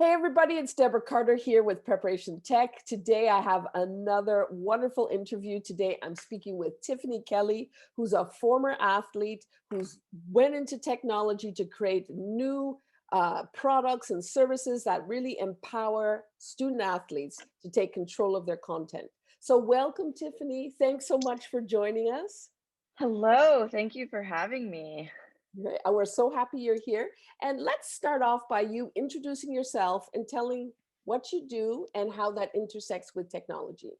Hey everybody, it's Deborah Carter here with Preparation Tech. Today I have another wonderful interview. Today I'm speaking with Tiffany Kelly, who's a former athlete who's went into technology to create new products and services that really empower student athletes to take control of their content. So welcome, Tiffany. Thanks so much for joining us. Hello, thank you for having me. Right, we're so happy you're here. And let's start off by you introducing yourself and telling what you do and how that intersects with technology.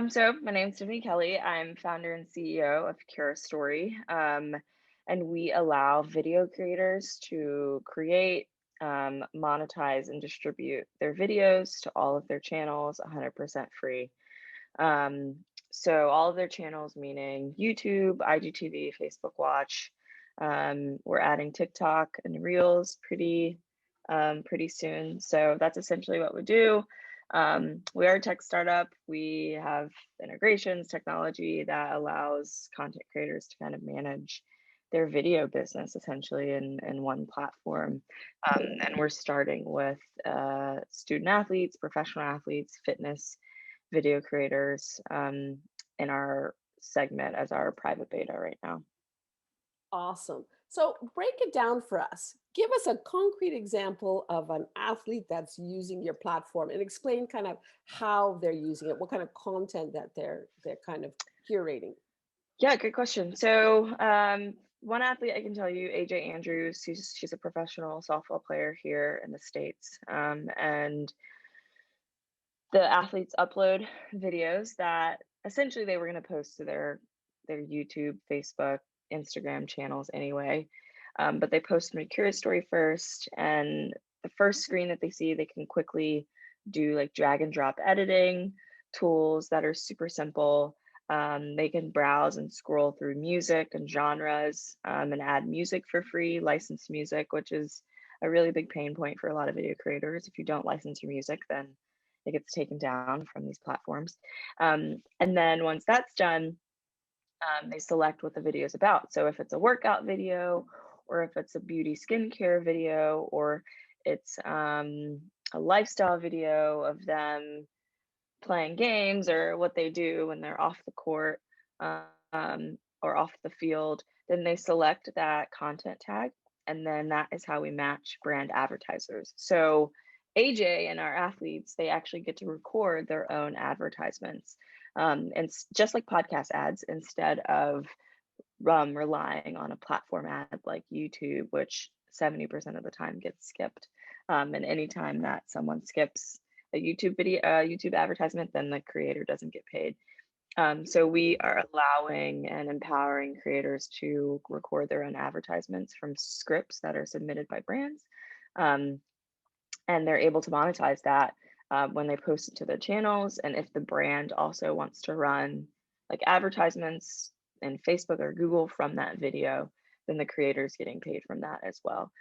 So my name's Tiffany Kelly. I'm founder and CEO of Curastory, and we allow video creators to create, monetize, and distribute their videos to all of their channels 100% free. Um, so all of their channels, meaning YouTube, IGTV, Facebook Watch. We're adding TikTok and Reels pretty soon. So that's essentially what we do. We are a tech startup. We have integrations technology that allows content creators to kind of manage their video business essentially in one platform. And we're starting with student athletes, professional athletes, fitness video creators in our segment as our private beta right now. Awesome. So break it down for us. Give us a concrete example of an athlete that's using your platform and explain kind of how they're using it, what kind of content that they're kind of curating. Yeah, good question. So, one athlete I can tell you, AJ Andrews, she's a professional softball player here in the States. And the athletes upload videos that essentially they were going to post to their YouTube, Facebook, Instagram channels anyway. But they post them to Curastory first, and the first screen that they see, they can quickly do like drag and drop editing tools that are super simple. They can browse and scroll through music and genres and add music for free, licensed music, which is a really big pain point for a lot of video creators. If you don't license your music, then it gets taken down from these platforms. And then once that's done, they select what the video is about. So if it's a workout video, or if it's a beauty skincare video, or it's a lifestyle video of them playing games or what they do when they're off the court or off the field, then they select that content tag. And then that is how we match brand advertisers. So AJ and our athletes, they actually get to record their own advertisements. And just like podcast ads, instead of relying on a platform ad like YouTube, which 70% of the time gets skipped. And anytime that someone skips a YouTube video, YouTube advertisement, then the creator doesn't get paid. So we are allowing and empowering creators to record their own advertisements from scripts that are submitted by brands. Um, and they're able to monetize that when they post it to their channels. And if the brand also wants to run like advertisements in Facebook or Google from that video, then the creator is getting paid from that as well.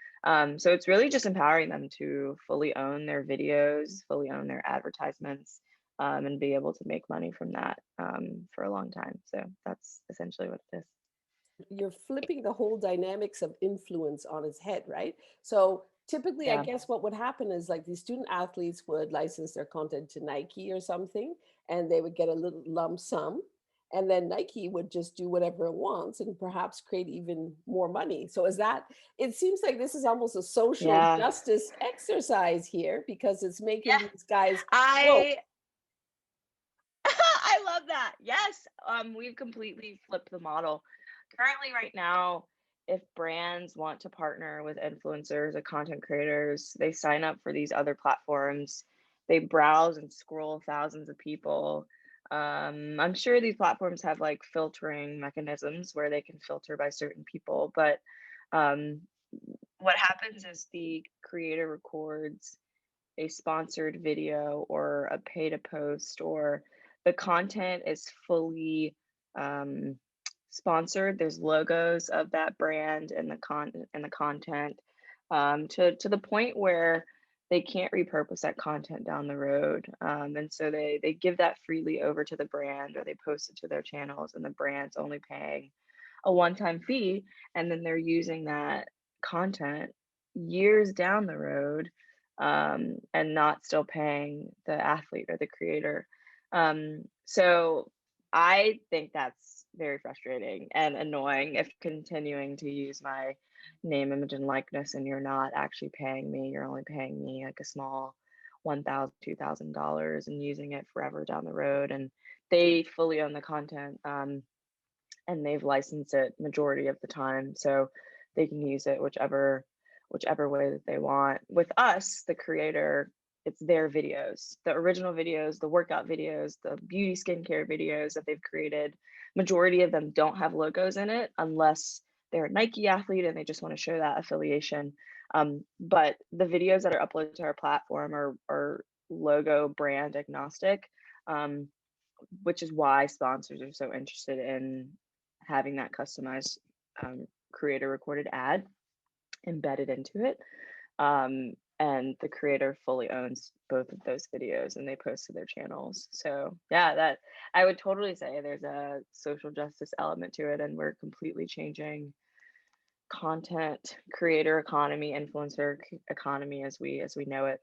So it's really just empowering them to fully own their videos, fully own their advertisements, and be able to make money from that for a long time. So that's essentially what it is. You're flipping the whole dynamics of influence on its head, right? So typically, I Yeah. guess what would happen is like these student athletes would license their content to Nike or something, and they would get a little lump sum. And then Nike would just do whatever it wants and perhaps create even more money. So, is that it seems like this is almost a social Yeah. justice exercise here because it's making Yeah. these guys woke. I I love that. Yes, we've completely flipped the model. Currently, right now, if brands want to partner with influencers or content creators, they sign up for these other platforms. They browse and scroll thousands of people. I'm sure these platforms have like filtering mechanisms where they can filter by certain people, but um, what happens is the creator records a sponsored video or a pay to post, or the content is fully um, sponsored. There's logos of that brand and the content, to the point where they can't repurpose that content down the road. And so they give that freely over to the brand, or they post it to their channels, and the brand's only paying a one-time fee, and then they're using that content years down the road, and not still paying the athlete or the creator. So I think that's very frustrating and annoying if continuing to use my name, image, and likeness and you're not actually paying me. You're only paying me like a small $1,000, $2,000 and using it forever down the road. And they fully own the content, and they've licensed it majority of the time. So they can use it whichever way that they want. With us, the creator, it's their videos, the original videos, the workout videos, the beauty skincare videos that they've created. Majority of them don't have logos in it unless they're a Nike athlete and they just want to show that affiliation. But the videos that are uploaded to our platform are logo brand agnostic, which is why sponsors are so interested in having that customized creator recorded ad embedded into it. And the creator fully owns both of those videos and they post to their channels. So yeah, that I would totally say there's a social justice element to it, and we're completely changing content creator economy, influencer economy as we know it.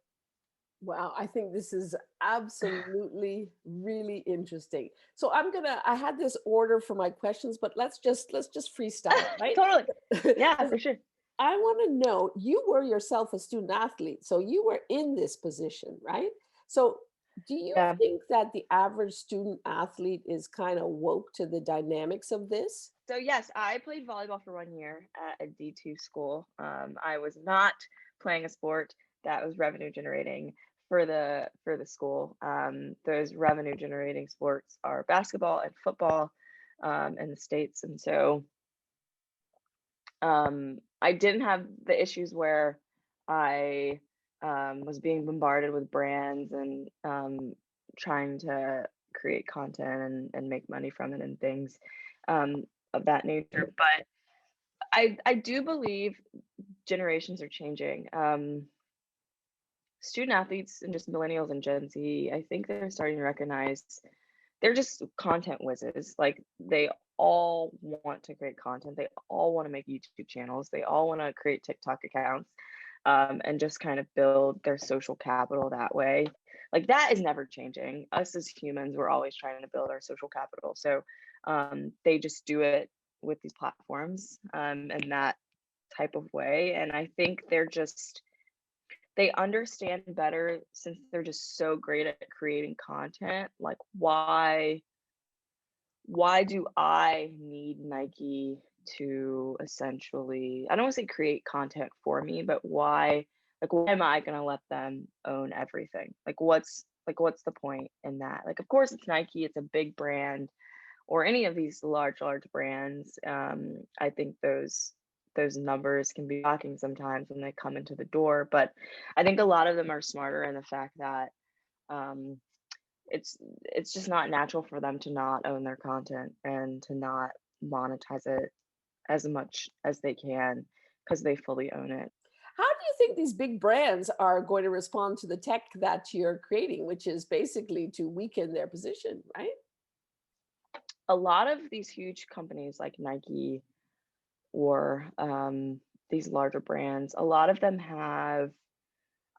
Wow, I think this is absolutely really interesting. So I had this order for my questions, but let's just freestyle, right? Totally. Yeah, 'Cause for sure. I want to know, you were yourself a student athlete, so you were in this position, right? So do you Yeah. think that the average student athlete is kind of woke to the dynamics of this? So yes, I played volleyball for 1 year at a D2 school. I was not playing a sport that was revenue generating for the school. Those revenue generating sports are basketball and football, in the States. And so I didn't have the issues where I was being bombarded with brands and trying to create content and make money from it and things of that nature. But I do believe generations are changing. Student athletes and just millennials and Gen Z, I think they're starting to recognize they're just content whizzes. Like they all want to create content. They all want to make YouTube channels. They all want to create TikTok accounts, and just kind of build their social capital that way. Like that is never changing. Us as humans, we're always trying to build our social capital. So they just do it with these platforms, in that type of way. And I think they understand better since they're just so great at creating content. Like why do I need Nike to essentially, I don't want to say create content for me, but why am I going to let them own everything? What's the point in that? Like, of course it's Nike, it's a big brand, or any of these large brands. I think those numbers can be shocking sometimes when they come into the door, but I think a lot of them are smarter in the fact that um, it's just not natural for them to not own their content and to not monetize it as much as they can because they fully own it. How do you think these big brands are going to respond to the tech that you're creating, which is basically to weaken their position, right? A lot of these huge companies like Nike or these larger brands, a lot of them have,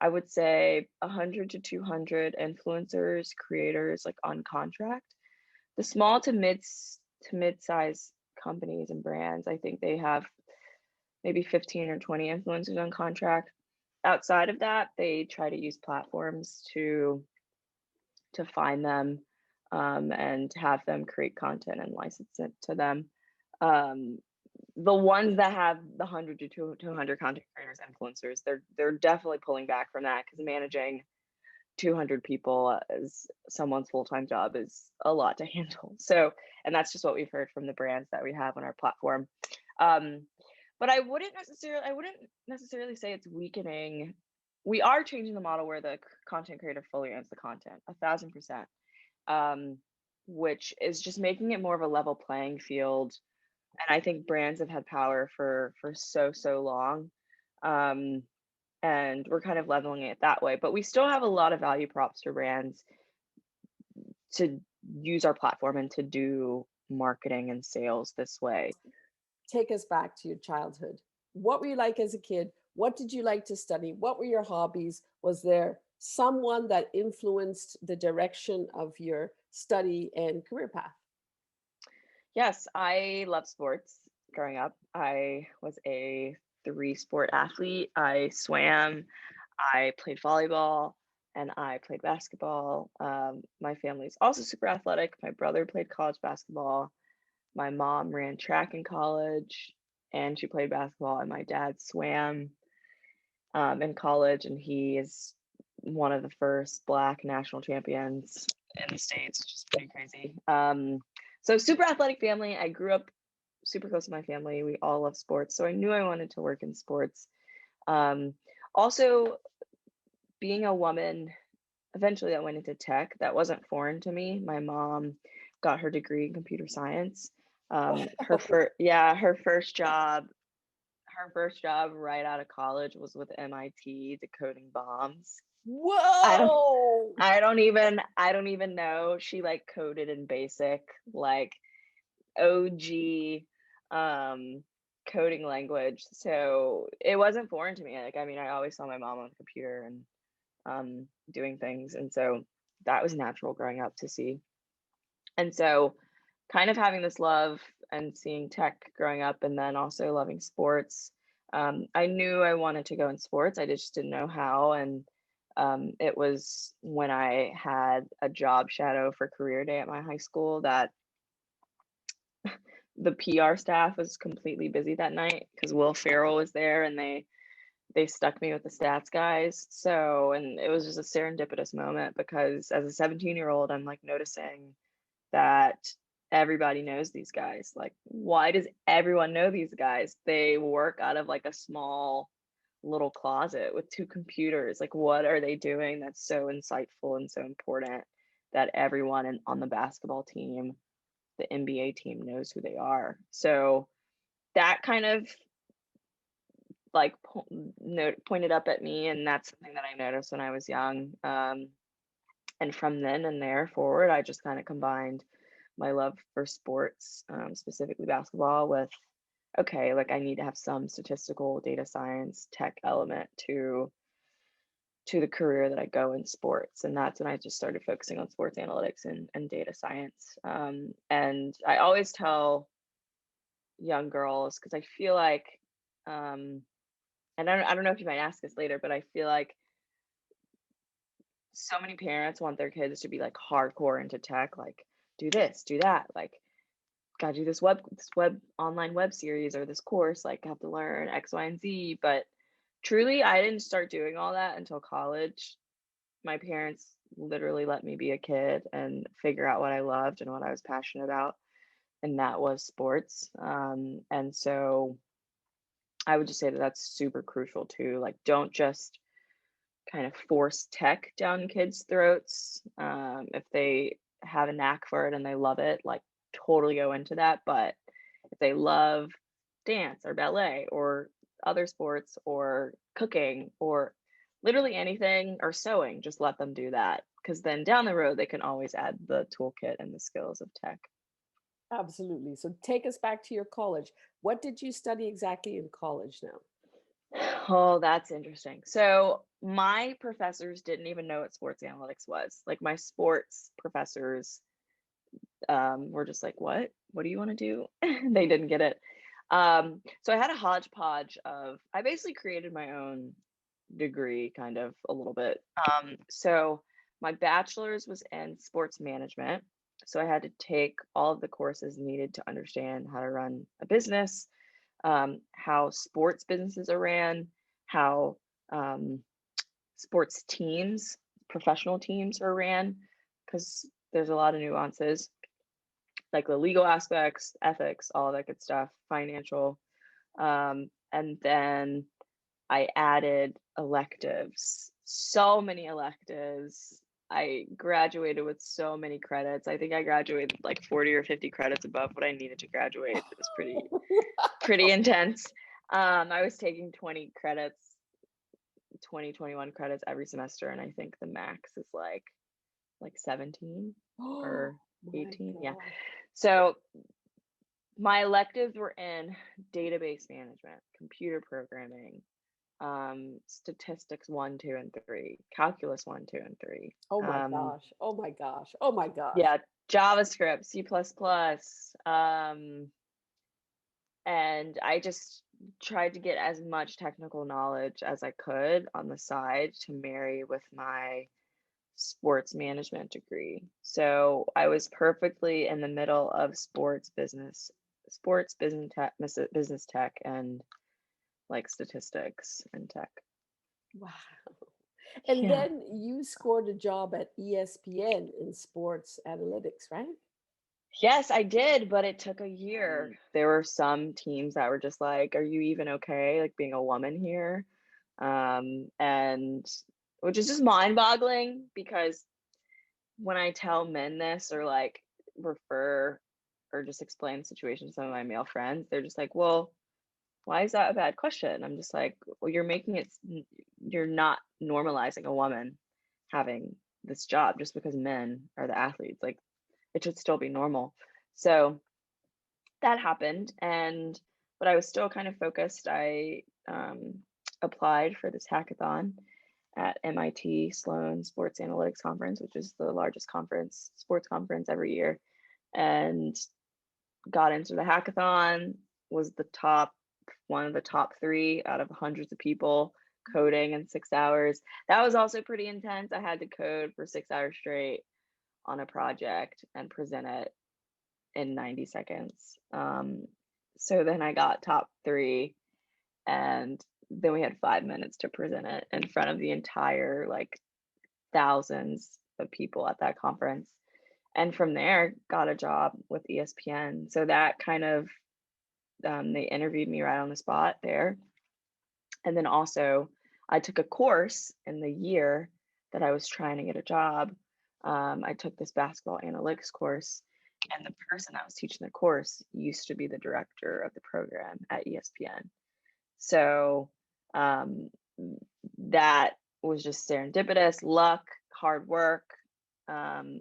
I would say, 100 to 200 influencers, creators like on contract. The small to mid-size companies and brands, I think they have maybe 15 or 20 influencers on contract. Outside of that, they try to use platforms to find them, and have them create content and license it to them. Um, the ones that have the 100 to 200 content creators, influencers, they're definitely pulling back from that because managing 200 people as someone's full-time job is a lot to handle. So, and that's just what we've heard from the brands that we have on our platform. Um, but I wouldn't necessarily say it's weakening. We are changing the model where the content creator fully owns the content, 1,000%, um, which is just making it more of a level playing field. And I think brands have had power for so long. Um, and we're kind of leveling it that way. But we still have a lot of value props for brands to use our platform and to do marketing and sales this way. Take us back to your childhood. What were you like as a kid? What did you like to study? What were your hobbies? Was there someone that influenced the direction of your study and career path? Yes, I love sports growing up. I was a three-sport athlete. I swam, I played volleyball, and I played basketball. My family's also super athletic. My brother played college basketball. My mom ran track in college, and she played basketball. And my dad swam in college, and he is one of the first Black national champions in the States, which is pretty crazy. So super athletic family. I grew up super close to my family. We all love sports, so I knew I wanted to work in sports. Um, Also, being a woman, eventually that went into tech. That wasn't foreign to me. My mom got her degree in computer science. Her Wow. first, yeah, her first job right out of college was with MIT decoding bombs. I don't Whoa. I don't even know. She like coded in basic, like OG um coding language. So it wasn't foreign to me. Like I mean, I always saw my mom on the computer and doing things. And so that was natural growing up to see. And so kind of having this love and seeing tech growing up and then also loving sports. I knew I wanted to go in sports. I just didn't know how. And it was when I had a job shadow for career day at my high school that the PR staff was completely busy that night because Will Ferrell was there and they stuck me with the stats guys. So, and it was just a serendipitous moment because as a 17-year-old, I'm like noticing that everybody knows these guys. Like, why does everyone know these guys? They work out of like a small little closet with two computers. Like, what are they doing that's so insightful and so important that everyone on the basketball team, the NBA team knows who they are? So that kind of like pointed up at me, and that's something that I noticed when I was young. And from then and there forward, I just kind of combined my love for sports, specifically basketball, with okay, like I need to have some statistical data science tech element to the career that I go in sports. And that's when I just started focusing on sports analytics and data science. And I always tell young girls because I feel like and I don't know if you might ask this later, but I feel like so many parents want their kids to be like hardcore into tech, like do this, do that, like gotta do this web online web series or this course, like have to learn X, Y, and Z. But truly, I didn't start doing all that until college. My parents literally let me be a kid and figure out what I loved and what I was passionate about, and that was sports. And so I would just say that that's super crucial too. Like, don't just kind of force tech down kids' throats. If they have a knack for it and they love it, like totally go into that. But if they love dance or ballet or other sports or cooking or literally anything or sewing, just let them do that. Because then down the road, they can always add the toolkit and the skills of tech. Absolutely. So take us back to your college. What did you study exactly in college now? Oh, that's interesting. So my professors didn't even know what sports analytics was. Like my sports professors were just like, what do you want to do? They didn't get it. So I had a hodgepodge of, I basically created my own degree kind of a little bit. So my bachelor's was in sports management. So I had to take all of the courses needed to understand how to run a business, how sports businesses are ran, how um, sports teams, professional teams are ran, because there's a lot of nuances, like the legal aspects, ethics, all of that good stuff, financial. And then I added electives, so many electives. I graduated with so many credits. I think I graduated like 40 or 50 credits above what I needed to graduate. It was pretty intense. I was taking 20 credits, 21 credits every semester, and I think the max is like 17 Oh or my 18. Yeah. God. So my electives were in database management, computer programming, statistics 1, 2, and 3, calculus 1, 2, and 3. Oh my gosh. Oh my gosh. Oh my gosh. Yeah, JavaScript, C++. And I just tried to get as much technical knowledge as I could on the side to marry with my sports management degree. So I was perfectly in the middle of sports business tech, and like statistics and tech. Wow. And Yeah. then you scored a job at ESPN in sports analytics, right? Yes, I did, but it took a year. There were some teams that were just like, "Are you even okay, like being a woman here?" And which is just mind-boggling, because when I tell men this, or like refer or just explain the situation to some of my male friends, they're just like, "Well, why is that a bad question?" I'm just like, "Well, you're not normalizing a woman having this job just because men are the athletes. Like, it should still be normal." So that happened, but I was still kind of focused. I applied for this hackathon at MIT Sloan Sports Analytics Conference, which is the largest sports conference every year, and got into the hackathon. Was one of the top 3 out of hundreds of people, coding in 6 hours. That was also pretty intense. I had to code for 6 hours straight on a project and present it in 90 seconds. So then I got top 3, and then we had 5 minutes to present it in front of the entire, like, thousands of people at that conference. And from there, got a job with ESPN. So that kind of, they interviewed me right on the spot there. And then also, I took a course in the year that I was trying to get a job. I took this basketball analytics course, and the person that was teaching the course used to be the director of the program at ESPN. So that was just serendipitous, luck, hard work,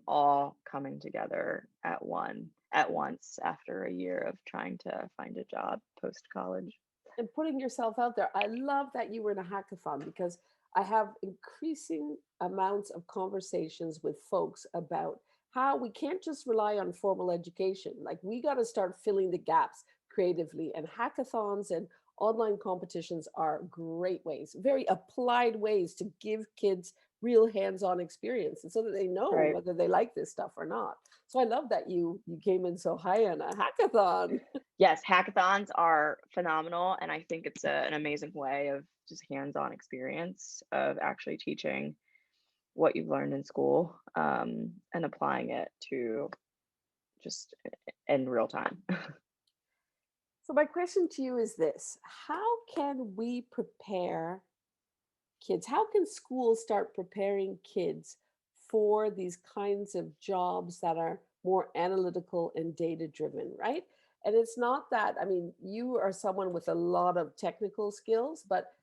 all coming together at once after a year of trying to find a job post college. And putting yourself out there. I love that you were in a hackathon because I have increasing amounts of conversations with folks about how we can't just rely on formal education. Like we got to start filling the gaps creatively, and hackathons and online competitions are great ways, very applied ways to give kids real hands-on experience and so that they know Right. whether they like this stuff or not. So I love that you came in so high on a hackathon. Yes, hackathons are phenomenal, and I think it's an amazing way of just hands-on experience of actually teaching what you've learned in school, and applying it to just in real time. So my question to you is this: how can we prepare kids? How can schools start preparing kids for these kinds of jobs that are more analytical and data driven, right? And it's not that, I mean, you are someone with a lot of technical skills, but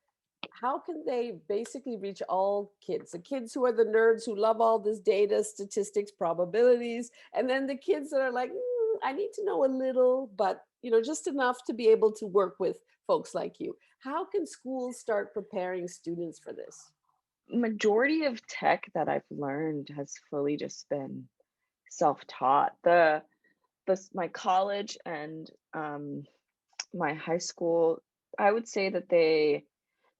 how can they basically reach all kids? The kids who are the nerds who love all this data, statistics, probabilities, and then the kids that are like, I need to know a little, but just enough to be able to work with folks like you. How can schools start preparing students for this? Majority of tech that I've learned has fully just been self-taught. My college and my high school, I would say that the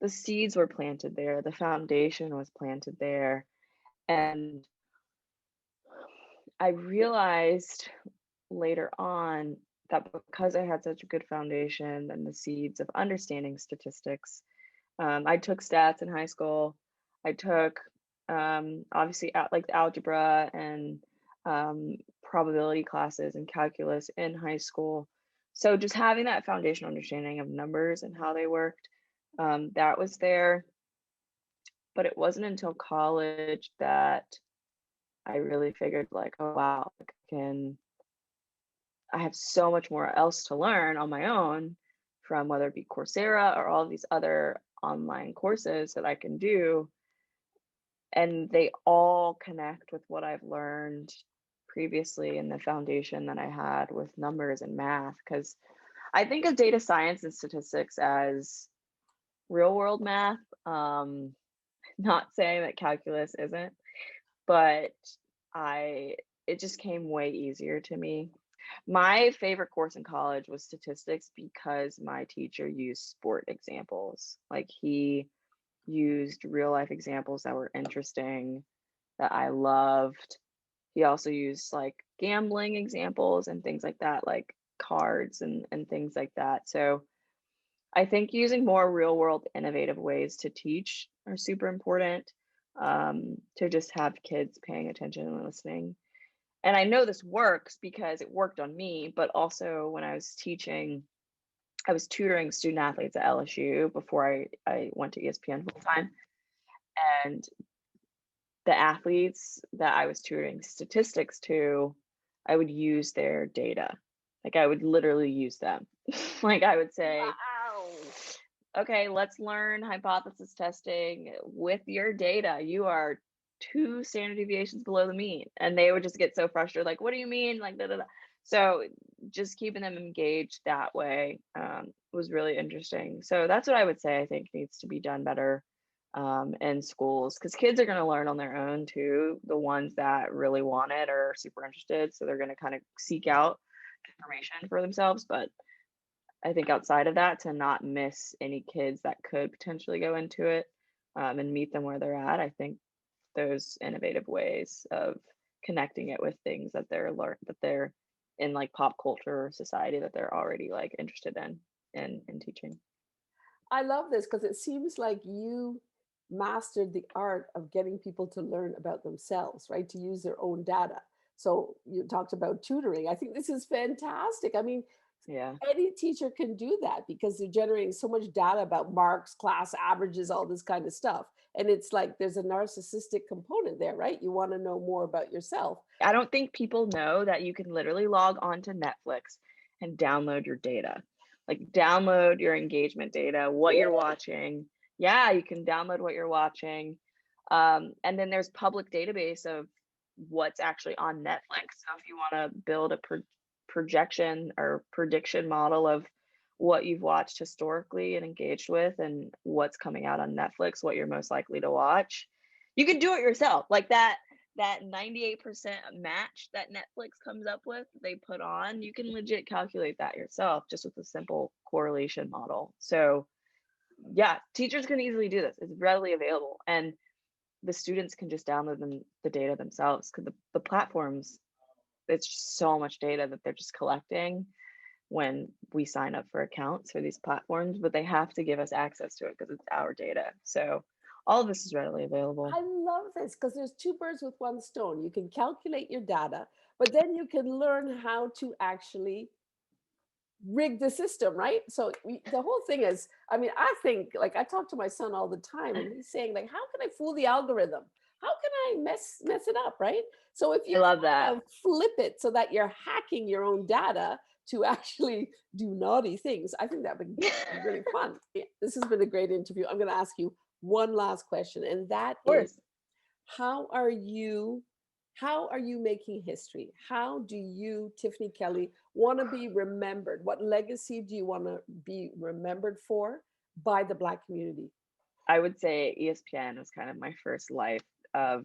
seeds were planted there, the foundation was planted there, and I realized later on that because I had such a good foundation and the seeds of understanding statistics, I took stats in high school. I took obviously like algebra and probability classes and calculus in high school. So just having that foundational understanding of numbers and how they worked, that was there. But it wasn't until college that I really figured like, oh wow, like I have so much more else to learn on my own, from whether it be Coursera or all these other online courses that I can do. And they all connect with what I've learned previously in the foundation that I had with numbers and math. Because I think of data science and statistics as real world math. Not saying that calculus isn't, but I it just came way easier to me. My favorite course in college was statistics because my teacher used sport examples. Like he used real life examples that were interesting, that I loved. He also used like gambling examples and things like that, like cards and things like that. So I think using more real world innovative ways to teach are super important, to just have kids paying attention and listening. And I know this works because it worked on me, but also when I was teaching, I was tutoring student athletes at LSU before I went to ESPN full time. And the athletes that I was tutoring statistics to, I would use their data. Like I would literally use them. Like I would say, Wow. okay, let's learn hypothesis testing with your data. You are 2 standard deviations below the mean. And they would just get so frustrated, like, what do you mean? Like, da, da, da. So just keeping them engaged that way was really interesting. So that's what I would say I think needs to be done better in schools, because kids are going to learn on their own too. The ones that really want it or are super interested. So they're going to kind of seek out information for themselves. But I think outside of that, to not miss any kids that could potentially go into it, and meet them where they're at. I think those innovative ways of connecting it with things that they're in, like pop culture or society, that they're already like interested in teaching. I love this because it seems like you mastered the art of getting people to learn about themselves, right? To use their own data. So you talked about tutoring. I think this is fantastic. I mean, Yeah. any teacher can do that because they're generating so much data about marks, class averages, all this kind of stuff. And it's like there's a narcissistic component there, right? You want to know more about yourself. I don't think people know that you can literally log on to Netflix and download your data. Like download your engagement data, what you're watching. Yeah, you can download what you're watching. And then there's public database of what's actually on Netflix. So if you want to build a projection or prediction model of what you've watched historically and engaged with and what's coming out on Netflix, what you're most likely to watch, you can do it yourself. Like that 98% match that Netflix comes up with, they put on, you can legit calculate that yourself just with a simple correlation model. So, yeah, teachers can easily do this. It's readily available. And the students can just download the data themselves, because the platforms, it's just so much data that they're just collecting when we sign up for accounts for these platforms, but they have to give us access to it because it's our data. So all of this is readily available. I love this because there's two birds with one stone. You can calculate your data, but then you can learn how to actually rig the system, right? So the whole thing is, I mean, I think like I talk to my son all the time, and he's saying like, how can I fool the algorithm? How can I mess it up, right? So if I you love kind that. of flip it so that you're hacking your own data to actually do naughty things, I think that would be really fun. Yeah, this has been a great interview. I'm going to ask you one last question, and that Of is, course. how are you how are you making history? How do you, Tiffany Kelly, want to be remembered? What legacy do you want to be remembered for by the Black community? I would say ESPN was kind of my first life of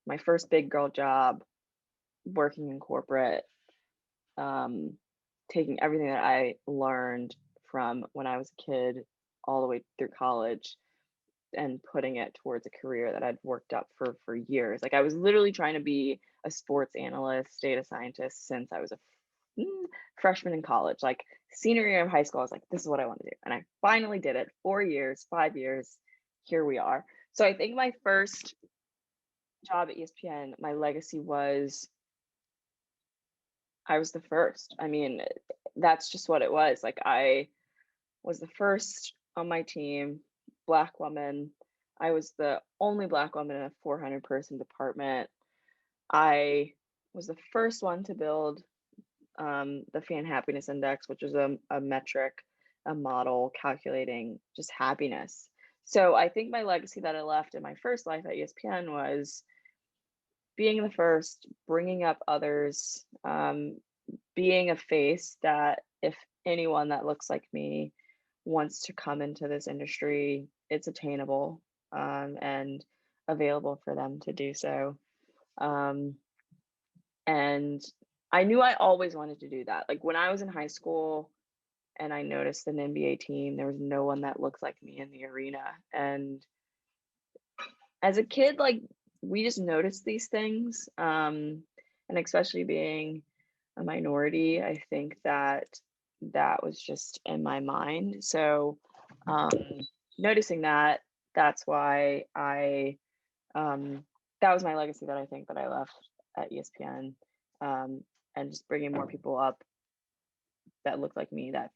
my first big girl job, working in corporate, um, taking everything that I learned from when I was a kid all the way through college and putting it towards a career that I'd worked up for years. Like I was literally trying to be a sports analyst, data scientist since I was a freshman in college. Like senior year of high school, I was like, this is what I want to do. And I finally did it. 4 years, 5 years, here we are. So I think my first job at ESPN, my legacy was I was the first. I mean, that's just what it was. Like I was the first on my team, Black woman. I was the only Black woman in a 400-person department. I was the first one to build the fan happiness index, which is a metric, a model calculating just happiness. So I think my legacy that I left in my first life at ESPN was being the first, bringing up others, being a face that if anyone that looks like me wants to come into this industry, it's attainable, and available for them to do so. Um, and I knew I always wanted to do that. Like when I was in high school and I noticed an NBA team, there was no one that looked like me in the arena. And as a kid, like we just noticed these things. And especially being a minority, I think that that was just in my mind. So um, noticing that, that's why that was my legacy that I think that I left at ESPN, and just bringing more people up that looked like me, that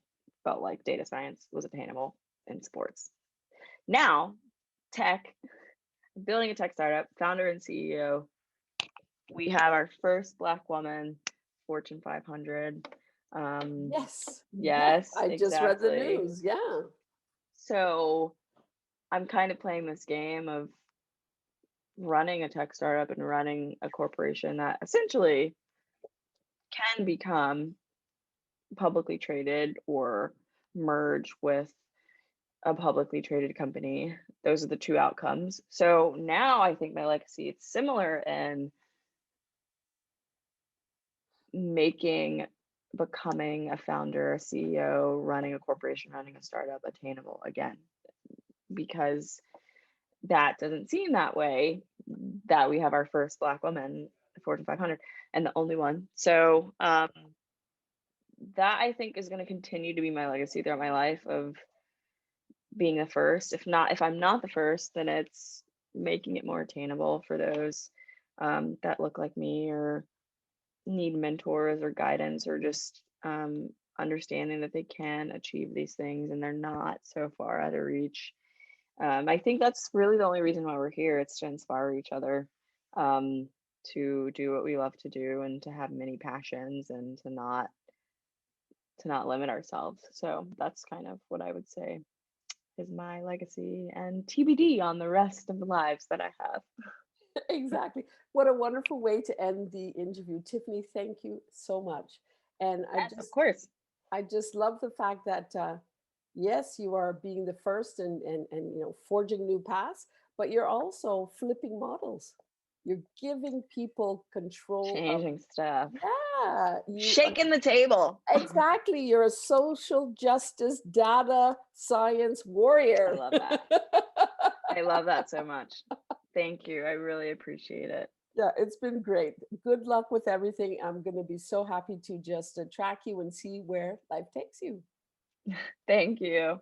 felt like data science was attainable in sports. Now, tech, building a tech startup, founder and CEO. We have our first Black woman, Fortune 500. Yes. Yes. Yes, I just read the exactly. news. Yeah. So I'm kind of playing this game of running a tech startup and running a corporation that essentially can become publicly traded or merge with a publicly traded company. Those are the two outcomes. So now I think my legacy, it's similar in becoming a founder, a CEO, running a corporation, running a startup attainable again, because that doesn't seem that way, that we have our first Black woman, Fortune 500, and the only one. So that I think is going to continue to be my legacy throughout my life, of being the first. If I'm not the first, then it's making it more attainable for those that look like me or need mentors or guidance, or just understanding that they can achieve these things and they're not so far out of reach. I think that's really the only reason why we're here. It's to inspire each other, to do what we love to do, and to have many passions, and to not limit ourselves. So that's kind of what I would say is my legacy, and TBD on the rest of the lives that I have. Exactly. What a wonderful way to end the interview. Tiffany, thank you so much. And Yes, of course. I just love the fact that yes, you are being the first and forging new paths, but you're also flipping models. You're giving people control of, Changing stuff. yeah, you are Shaking the table. exactly. You're a social justice data science I warrior. love that. I love that so much. Thank you. I really appreciate it. Yeah, it's been great. Good luck with everything. I'm going to be so happy to just track you and see where life takes you. Thank you.